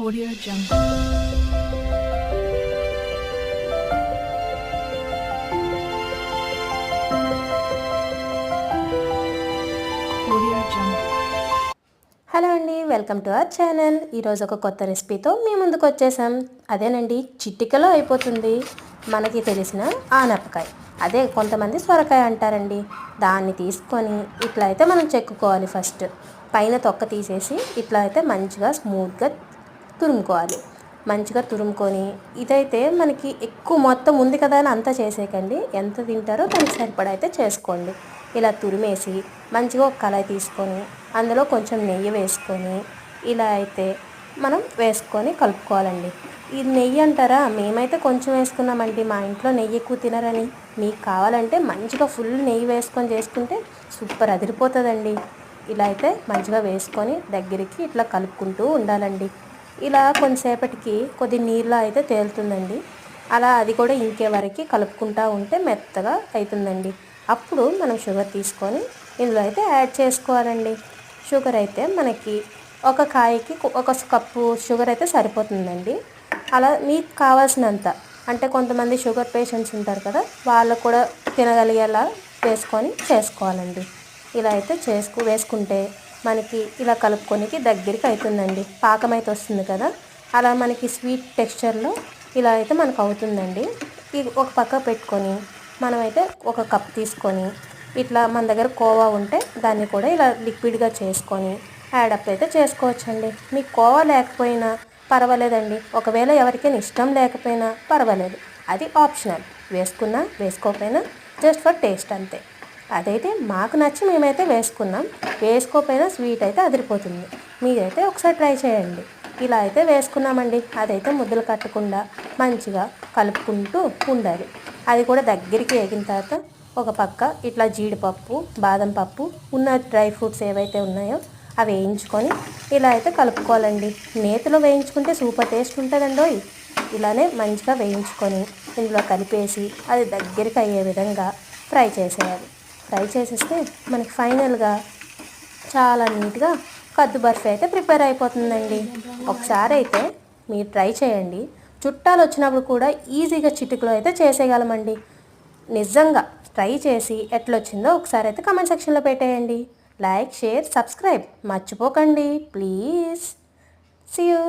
Audio Jungle. Audio Jungle. Hello అండి, welcome to our channel. ఈరోజు ఒక కొత్త రెసిపీతో మీ ముందుకు వచ్చేసాం. అదేనండి, చిటికలో అయిపోతుంది మనకి తెలిసిన ఆనపకాయ. అదే కొంతమంది సొరకాయ అంటారండి. దాన్ని తీసుకొని ఇట్లా అయితే మనం చెక్కుకోవాలి. ఫస్ట్ పైన తొక్క తీసేసి ఇట్లా అయితే మంచిగా స్మూత్గా తురుముకోవాలి. మంచిగా తురుముకొని ఇదైతే మనకి ఎక్కువ మొత్తం ఉంది కదా అని అంతా చేసేయకండి. ఎంత తింటారో దానికి సరిపడా అయితే చేసుకోండి. ఇలా తురిమేసి మంచిగా ఒక కళాయి తీసుకొని అందులో కొంచెం నెయ్యి వేసుకొని ఇలా అయితే మనం వేసుకొని కలుపుకోవాలండి. ఈ నెయ్యి అంటారా, మేమైతే కొంచెం వేసుకున్నామండి. మా ఇంట్లో నెయ్యి ఎక్కువ తినరని. మీకు కావాలంటే మంచిగా ఫుల్ నెయ్యి వేసుకొని చేసుకుంటే సూపర్ అదిరిపోతుందండి. ఇలా అయితే మంచిగా వేసుకొని దగ్గరికి ఇట్లా కలుపుకుంటూ ఉండాలండి. ఇలా కొంతసేపటికి కొద్ది నీళ్ళ అయితే తేలుతుందండి. అలా అది కూడా ఇంకే వరకు కలుపుకుంటూ ఉంటే మెత్తగా అవుతుందండి. అప్పుడు మనం షుగర్ తీసుకొని ఇందులో అయితే యాడ్ చేసుకోవాలండి. షుగర్ అయితే మనకి ఒక కాయకి ఒక కప్పు షుగర్ అయితే సరిపోతుందండి. అలా మీకు కావాల్సినంత, అంటే కొంతమంది షుగర్ పేషెంట్స్ ఉంటారు కదా, వాళ్ళు కూడా తినగలిగేలా వేసుకొని చేసుకోవాలండి. ఇలా అయితే వేసుకుంటే మనకి ఇలా కలుపుకొనికి దగ్గరికి అవుతుందండి. పాకం అయితే వస్తుంది కదా, అలా మనకి స్వీట్ టెక్స్చర్లో ఇలా అయితే మనకు అవుతుందండి. ఇది ఒక పక్క పెట్టుకొని మనమైతే ఒక కప్ తీసుకొని ఇట్లా మన దగ్గర కోవా ఉంటే దాన్ని కూడా ఇలా లిక్విడ్గా చేసుకొని యాడప్ అయితే చేసుకోవచ్చండి. మీకు కోవా లేకపోయినా పర్వాలేదండి. ఒకవేళ ఎవరికైనా ఇష్టం లేకపోయినా పర్వాలేదు, అది ఆప్షనల్. వేసుకున్నా వేసుకోకపోయినా జస్ట్ ఫర్ టేస్ట్ అంతే. అదైతే మాకు నచ్చి మేమైతే వేసుకున్నాం. వేసుకోకపోయినా స్వీట్ అయితే అదిరిపోతుంది. మీరైతే ఒకసారి ట్రై చేయండి. ఇలా అయితే వేసుకున్నామండి. అదైతే ముద్దలు కట్టకుండా మంచిగా కలుపుకుంటూ ఉండాలి. అది కూడా దగ్గరికి ఎగిన తర్వాత ఒక పక్క ఇట్లా జీడిపప్పు, బాదం పప్పు, ఉన్న డ్రై ఫ్రూట్స్ ఏవైతే ఉన్నాయో అవి వేయించుకొని ఇలా అయితే కలుపుకోవాలండి. నేతిలో వేయించుకుంటే సూపర్ టేస్ట్ ఉంటుందండో. ఇలానే మంచిగా వేయించుకొని ఇందులో కలిపేసి అది దగ్గరికి అయ్యే విధంగా ఫ్రై చేసేయాలి. ఫ్రై చేసేస్తే మనకి ఫైనల్గా చాలా నీట్గా కద్దు బర్ఫీ అయితే ప్రిపేర్ అయిపోతుందండి. ఒకసారి అయితే మీరు ట్రై చేయండి. చుట్టాలు వచ్చినప్పుడు కూడా ఈజీగా చిటికలో అయితే చేసేయగలమండి. నిజంగా ట్రై చేసి ఎట్లొచ్చిందో ఒకసారి అయితే కామెంట్ సెక్షన్లో పెట్టేయండి. లైక్, షేర్, సబ్స్క్రైబ్ మర్చిపోకండి ప్లీజ్. See you.